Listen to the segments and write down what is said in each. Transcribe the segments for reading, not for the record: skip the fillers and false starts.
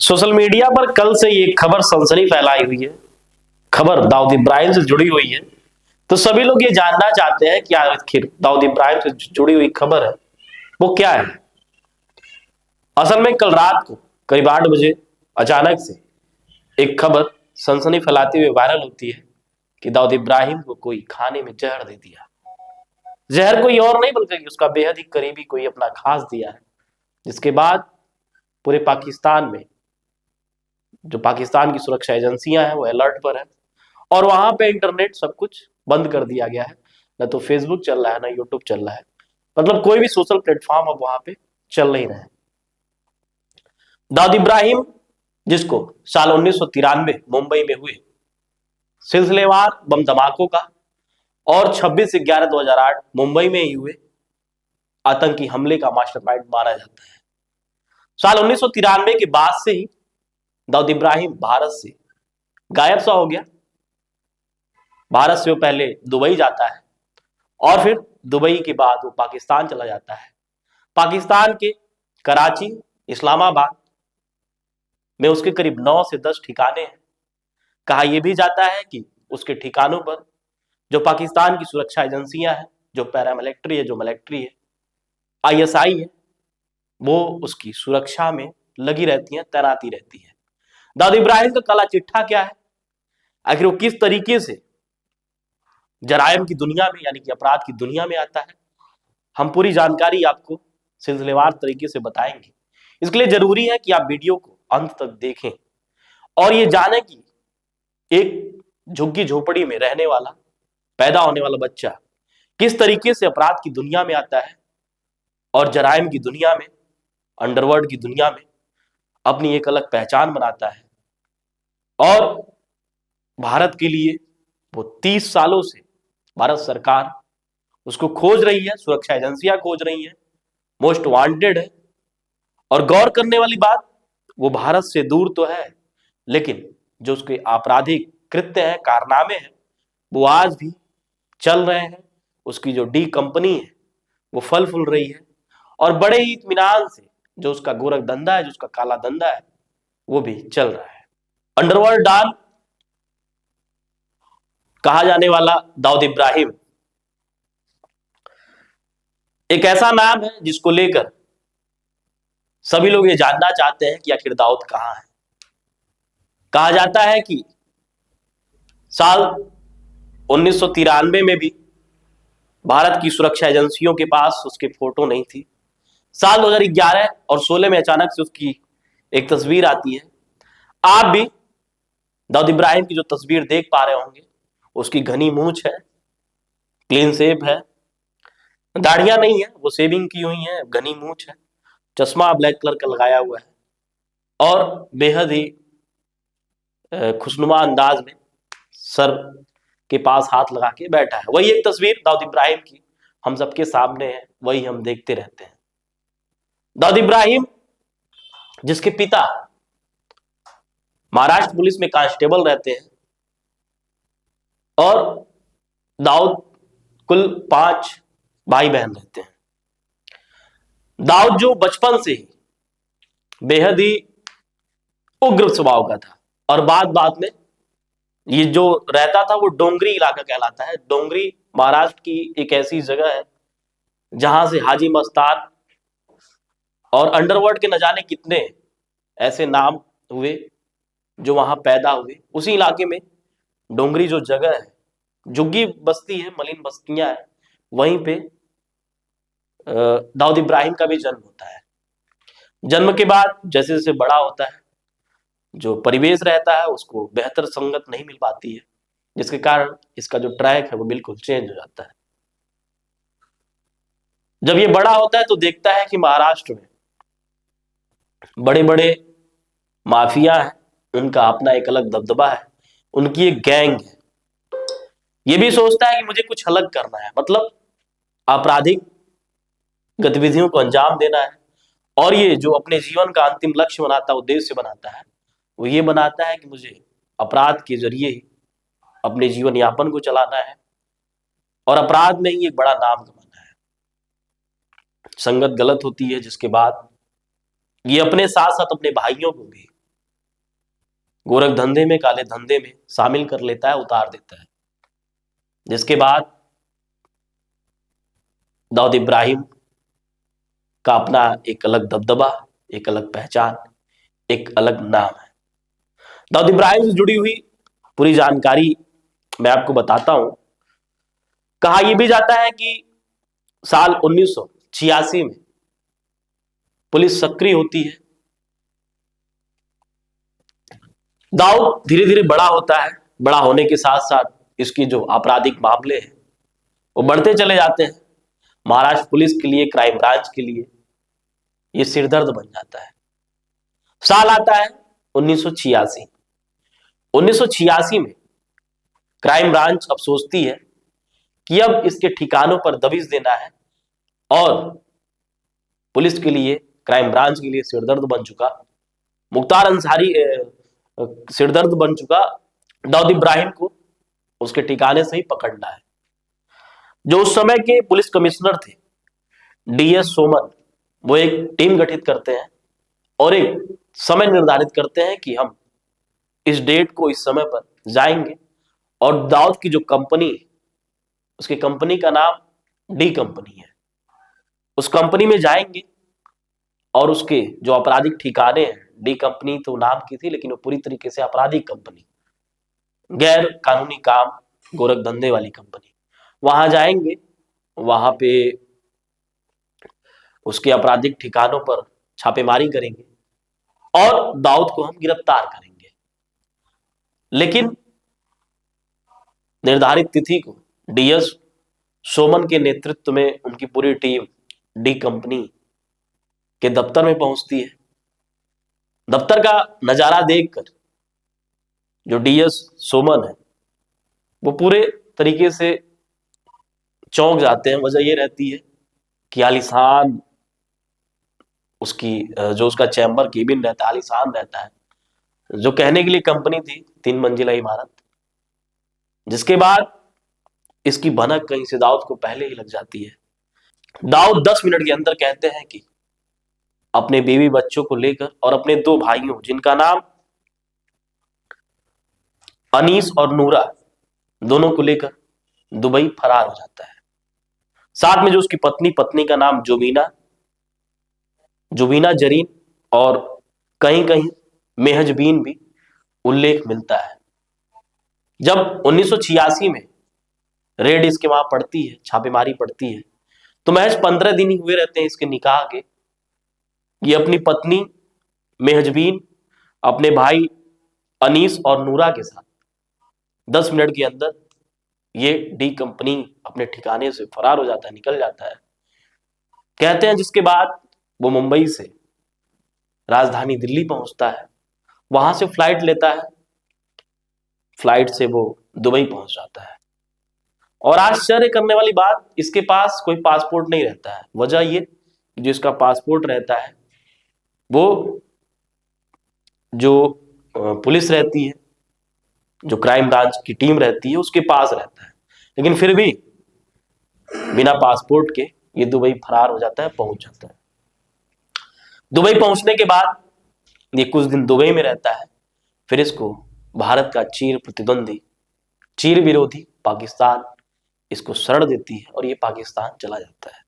Social media पर कल से ये खबर सनसनी फैलाई हुई है। खबर दाऊद इब्राहिम से जुड़ी हुई है। तो सभी लोग ये जानना चाहते हैं कि आखिर दाऊद इब्राहिम से जुड़ी हुई खबर है वो क्या है। असल में कल रात को करीब 8 बजे अचानक से एक खबर सनसनी फैलाते हुए वायरल होती है कि दाऊद इब्राहिम को कोई खाने में जहर दे दिया। जहर कोई और नहीं बल्कि उसका बेहद ही करीबी कोई अपना खास दिया है, जिसके बाद पूरे पाकिस्तान में जो पाकिस्तान की सुरक्षा एजेंसियां हैं वो अलर्ट पर है और वहां पे इंटरनेट सब कुछ बंद कर दिया गया है। ना तो फेसबुक चल रहा है ना यूट्यूब चल रहा है, मतलब कोई भी सोशल प्लेटफॉर्म अब वहां पे चल नहीं रहे। दाऊद इब्राहिम जिसको साल 1993 मुंबई में हुए सिलसिलेवार बम धमाकों का और 26/11/2008 मुंबई में ही हुए आतंकी हमले का मास्टरमाइंड माना जाता है। साल 1993 के बाद से ही दाऊद इब्राहिम भारत से गायब सा हो गया। भारत से वो पहले दुबई जाता है और फिर दुबई के बाद वो पाकिस्तान चला जाता है। पाकिस्तान के कराची, इस्लामाबाद में उसके करीब 9 से 10 ठिकाने हैं। कहा यह भी जाता है कि उसके ठिकानों पर जो पाकिस्तान की सुरक्षा एजेंसियां हैं, जो पैरामिलिट्री है, जो मिलिट्री है, आईएसआई है, वो उसकी सुरक्षा में लगी रहती है, तैनाती रहती है। दाऊद इब्राहिम का काला चिट्ठा क्या है, आखिर वो किस तरीके से जराइम की दुनिया में यानी कि अपराध की दुनिया में आता है, हम पूरी जानकारी आपको सिलसिलेवार तरीके से बताएंगे। इसके लिए जरूरी है कि आप वीडियो को अंत तक देखें और ये जानें कि एक झुग्गी झोपड़ी में रहने वाला पैदा होने वाला बच्चा किस तरीके से अपराध की दुनिया में आता है और जराइम की दुनिया में, अंडरवर्ल्ड की दुनिया में अपनी एक अलग पहचान बनाता है। और भारत के लिए वो 30 सालों से भारत सरकार उसको खोज रही है, सुरक्षा एजेंसियां खोज रही हैं, मोस्ट वांटेड है। और गौर करने वाली बात, वो भारत से दूर तो है लेकिन जो उसके आपराधिक कृत्य हैं, कारनामे हैं, वो आज भी चल रहे हैं। उसकी जो डी कंपनी है वो फल फूल रही है और बड़े ही इत्मीनान से जो उसका गोरख धंधा है, जो उसका काला धंधा है, वो भी चल रहा है। अंडरवर्ल्ड डॉन कहा जाने वाला दाऊद इब्राहिम एक ऐसा नाम है जिसको लेकर सभी लोग ये जानना चाहते हैं कि आखिर दाऊद कहां है। कहा जाता है कि साल 1993 में भी भारत की सुरक्षा एजेंसियों के पास उसकी फोटो नहीं थी। साल 2011 और 16 में अचानक से उसकी एक तस्वीर आती है। आप भी दाऊद इब्राहिम की जो तस्वीर देख पा रहे होंगे, उसकी घनी मूंछ है, क्लीन शेव है, दाढ़ियां नहीं है, वो शेविंग की हुई है, घनी मूंछ है, चश्मा ब्लैक कलर का लगाया हुआ है और बेहद ही खुशनुमा अंदाज में सर के पास हाथ लगा के बैठा है। वही एक तस्वीर दाऊद इब्राहिम की हम सबके सामने है, वही हम देखते रहते हैं। दाऊद इब्राहिम जिसके पिता महाराष्ट्र पुलिस में कांस्टेबल रहते हैं और दाऊद कुल 5 भाई बहन रहते हैं। दाऊद जो बचपन से ही बेहद ही उग्र स्वभाव का था और बाद में ये जो रहता था वो डोंगरी इलाका कहलाता है। डोंगरी महाराष्ट्र की एक ऐसी जगह है जहां से हाजी मस्तान और अंडरवर्ल्ड के न जाने कितने ऐसे नाम हुए जो वहां पैदा हुए। उसी इलाके में डोंगरी जो जगह है, झुग्गी बस्ती है, मलिन बस्तियां है, वहीं पे दाऊद इब्राहिम का भी जन्म होता है। जन्म के बाद जैसे जैसे बड़ा होता है, जो परिवेश रहता है उसको बेहतर संगत नहीं मिल पाती है, जिसके कारण इसका जो ट्रैक है वो बिल्कुल चेंज हो जाता है। जब ये बड़ा होता है तो देखता है कि महाराष्ट्र में बड़े बड़े माफिया हैं, उनका अपना एक अलग दबदबा है, उनकी एक गैंग है। ये भी सोचता है कि मुझे कुछ अलग करना है, मतलब आपराधिक गतिविधियों को अंजाम देना है। और ये जो अपने जीवन का अंतिम लक्ष्य बनाता है, उद्देश्य बनाता है, वो ये बनाता है कि मुझे अपराध के जरिए ही अपने जीवन यापन को चलाना है और अपराध में ही एक बड़ा नाम कमाना है। संगत गलत होती है, जिसके बाद ये अपने साथ साथ अपने भाइयों को भी गोरख धंधे में, काले धंधे में शामिल कर लेता है, उतार देता है। जिसके बाद दाऊद इब्राहिम का अपना एक अलग दबदबा, एक अलग पहचान, एक अलग नाम है। दाऊद इब्राहिम से जुड़ी हुई पूरी जानकारी मैं आपको बताता हूं। कहा यह भी जाता है कि साल 1986 में पुलिस सक्रिय होती है। दाऊद धीरे धीरे बड़ा होता है। बड़ा होने के साथ साथ इसकी जो आपराधिक मामले हैं वो बढ़ते चले जाते हैं। महाराष्ट्र पुलिस के लिए, क्राइम ब्रांच के लिए ये सिरदर्द बन जाता है। साल आता है 1986। 1986 में क्राइम ब्रांच अब सोचती है कि अब इसके ठिकानों पर दबिश देना है, और पुलिस के लिए, क्राइम ब्रांच के लिए सिरदर्द बन चुका मुख्तार अंसारी, सिरदर्द बन चुका दाऊद इब्राहिम को उसके ठिकाने से ही पकड़ना है। जो उस समय के पुलिस कमिश्नर थे DS सोमन, वो एक टीम गठित करते हैं और एक समय निर्धारित करते हैं कि हम इस डेट को, इस समय पर जाएंगे और दाऊद की जो कंपनी, उसकी कंपनी का नाम डी कंपनी है, उस कंपनी में जाएंगे और उसके जो आपराधिक ठिकाने हैं, डी कंपनी तो नाम की थी लेकिन वो पूरी तरीके से आपराधिक कंपनी, गैर कानूनी काम, गोरख धंधे वाली कंपनी, वहां जाएंगे। वहां पे उसके आपराधिक ठिकानों पर छापेमारी करेंगे और दाऊद को हम गिरफ्तार करेंगे। लेकिन निर्धारित तिथि को DS सोमन के नेतृत्व में उनकी पूरी टीम डी कंपनी के दफ्तर में पहुंचती है। दफ्तर का नजारा देखकर जो DS सोमन है वो पूरे तरीके से चौंक जाते हैं। वजह यह रहती है कि आलीशान उसकी जो उसका चैम्बर केबिन रहता है, आलीशान रहता है। जो कहने के लिए कंपनी थी 3 मंजिला इमारत, जिसके बाद इसकी भनक कहीं से दाऊद को पहले ही लग जाती है। दाऊद 10 मिनट के अंदर कहते हैं कि अपने बीवी बच्चों को लेकर और अपने 2 भाइयों, जिनका नाम अनीस और नूरा, दोनों को लेकर दुबई फरार हो जाता है। साथ में जो उसकी पत्नी का नाम जुबीना जरीन और कहीं कहीं मेहजबीन भी उल्लेख मिलता है। जब 1986 में रेड इसके वहां पड़ती है, छापेमारी पड़ती है, तो महज 15 दिन ही हुए रहते हैं इसके निकाह के। ये अपनी पत्नी मेहजबीन, अपने भाई अनीस और नूरा के साथ 10 मिनट के अंदर ये डी कंपनी अपने ठिकाने से फरार हो जाता है, निकल जाता है। कहते हैं जिसके बाद वो मुंबई से राजधानी दिल्ली पहुंचता है, वहां से फ्लाइट लेता है, फ्लाइट से वो दुबई पहुंच जाता है। और आश्चर्य करने वाली बात, इसके पास कोई पासपोर्ट नहीं रहता है। वजह ये, जो इसका पासपोर्ट रहता है वो जो पुलिस रहती है, जो क्राइम ब्रांच की टीम रहती है, उसके पास रहता है। लेकिन फिर भी बिना पासपोर्ट के ये दुबई फरार हो जाता है, पहुंच जाता है। दुबई पहुंचने के बाद ये कुछ दिन दुबई में रहता है। फिर इसको भारत का चीर प्रतिद्वंदी, चीर विरोधी पाकिस्तान इसको शरण देती है और ये पाकिस्तान चला जाता है।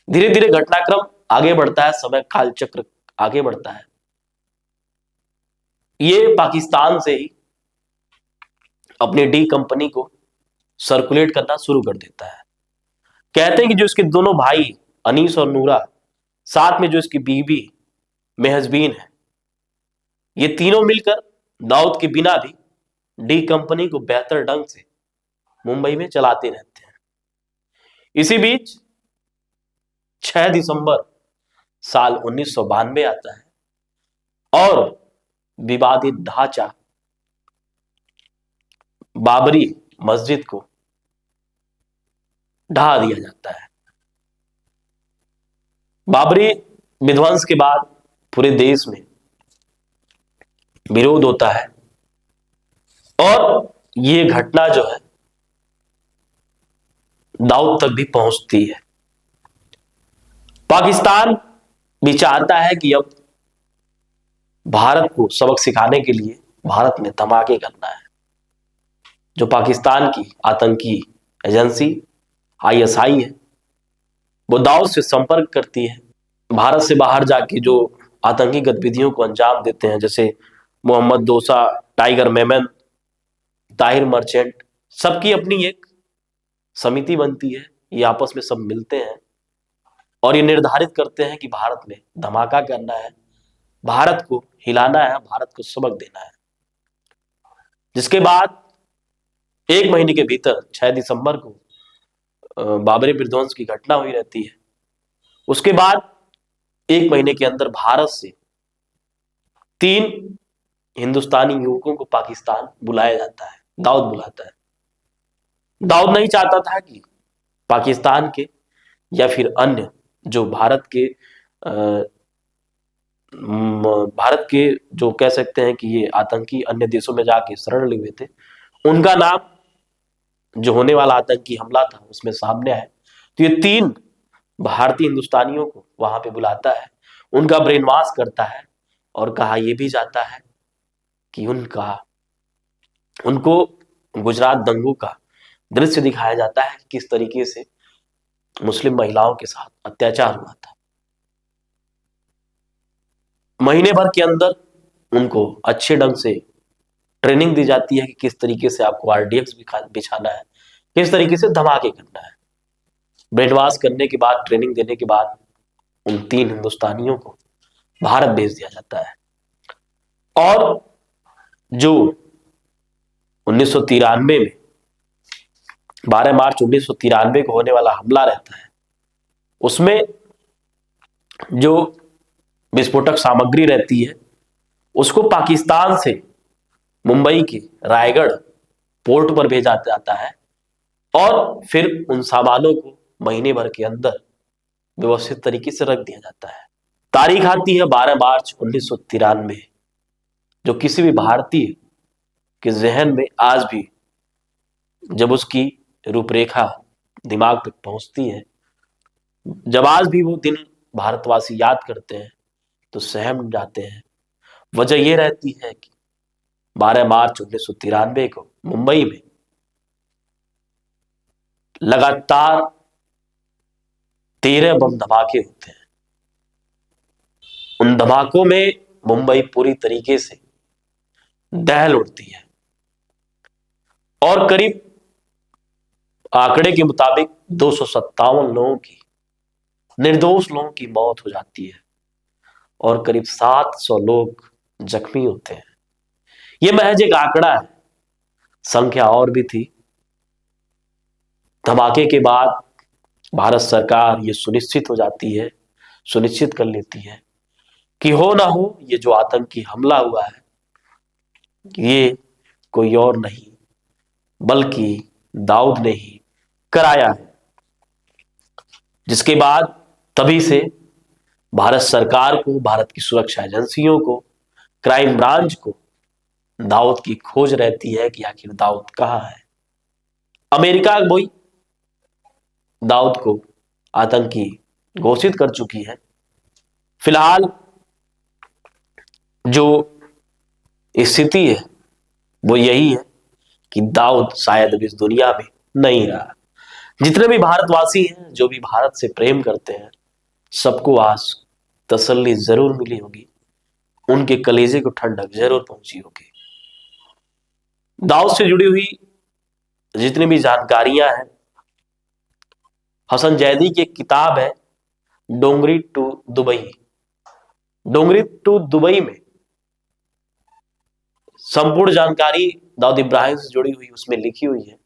धीरे धीरे घटनाक्रम आगे बढ़ता है, समय काल चक्र आगे बढ़ता है। ये पाकिस्तान से ही अपनी डी कंपनी को सर्कुलेट करना शुरू कर देता है। कहते हैं कि जो इसके दोनों भाई अनीस और नूरा, साथ में जो इसकी बीवी मेहजबीन है, ये तीनों मिलकर दाऊद के बिना भी डी कंपनी को बेहतर ढंग से मुंबई में चलाते रहते हैं। इसी बीच 6 दिसंबर साल 1992 आता है और विवादित ढांचा बाबरी मस्जिद को ढा दिया जाता है। बाबरी विध्वंस के बाद पूरे देश में विरोध होता है और ये घटना जो है दाऊद तक भी पहुंचती है। पाकिस्तान भी चाहता है कि अब भारत को सबक सिखाने के लिए भारत ने धमाके करना है। जो पाकिस्तान की आतंकी एजेंसी आईएसआई है, वो दाऊद से संपर्क करती है। भारत से बाहर जाके जो आतंकी गतिविधियों को अंजाम देते हैं, जैसे मोहम्मद दोसा, टाइगर मेमन, ताहिर मर्चेंट, सबकी अपनी एक समिति बनती है। ये आपस में सब मिलते हैं और ये निर्धारित करते हैं कि भारत में धमाका करना है, भारत को हिलाना है, भारत को सबक देना है। जिसके बाद 1 महीने के भीतर 6 दिसंबर को बाबरी विध्वंस की घटना हुई रहती है। उसके बाद 1 महीने के अंदर भारत से 3 हिंदुस्तानी युवकों को पाकिस्तान बुलाया जाता है, दाऊद बुलाता है। दाऊद नहीं चाहता था कि पाकिस्तान के या फिर अन्य जो भारत के जो कह सकते हैं कि ये आतंकी अन्य देशों में जाके शरण लिए हुए थे, उनका नाम जो होने वाला आतंकी हमला था उसमें सामने आए। तो ये 3 भारतीय हिंदुस्तानियों को वहां पे बुलाता है, उनका ब्रेन वॉश करता है और कहा यह भी जाता है कि उनको गुजरात दंगों का दृश्य दिखाया जाता है, किस तरीके से मुस्लिम महिलाओं के साथ अत्याचार हुआ था। महीने भर के अंदर उनको अच्छे ढंग से ट्रेनिंग दी जाती है कि किस तरीके से आपको आरडीएक्स बिछाना है, किस तरीके से धमाके करना है। ब्रेन वॉश करने के बाद, ट्रेनिंग देने के बाद उन 3 हिंदुस्तानियों को भारत भेज दिया जाता है। और जो 1993 में 12 मार्च 1993 को होने वाला हमला रहता है, उसमें जो विस्फोटक सामग्री रहती है उसको पाकिस्तान से मुंबई के रायगढ़ पोर्ट पर भेजा जाता है और फिर उन सामानों को महीने भर के अंदर व्यवस्थित तरीके से रख दिया जाता है। तारीख आती है 12 मार्च 1993, जो किसी भी भारतीय के जहन में आज भी जब उसकी रूपरेखा दिमाग तक पहुंचती है, जब आज भी वो दिन भारतवासी याद करते हैं तो सहम जाते हैं। वजह यह रहती है कि 12 मार्च 1993 को मुंबई में लगातार 13 बम धमाके होते हैं। उन धमाकों में मुंबई पूरी तरीके से दहल उठती है और करीब आंकड़े के मुताबिक 257 लोगों की, निर्दोष लोगों की मौत हो जाती है और करीब 700 लोग जख्मी होते हैं। यह महज एक आंकड़ा है, संख्या और भी थी। धमाके के बाद भारत सरकार ये सुनिश्चित कर लेती है कि हो ना हो ये जो आतंकी हमला हुआ है ये कोई और नहीं बल्कि दाऊद ने ही कराया है। जिसके बाद तभी से भारत सरकार को, भारत की सुरक्षा एजेंसियों को, क्राइम ब्रांच को दाऊद की खोज रहती है कि आखिर दाऊद कहां है। अमेरिका वही दाऊद को आतंकी घोषित कर चुकी है। फिलहाल जो स्थिति है वो यही है कि दाऊद शायद अब इस दुनिया में नहीं रहा। जितने भी भारतवासी हैं, जो भी भारत से प्रेम करते हैं, सबको आज तसल्ली जरूर मिली होगी, उनके कलेजे को ठंडक जरूर पहुंची होगी। दाऊद से जुड़ी हुई जितनी भी जानकारियां हैं, हसन जैदी की एक किताब है Dongri to Dubai. Dongri to Dubai में संपूर्ण जानकारी दाऊद इब्राहिम से जुड़ी हुई उसमें लिखी हुई है।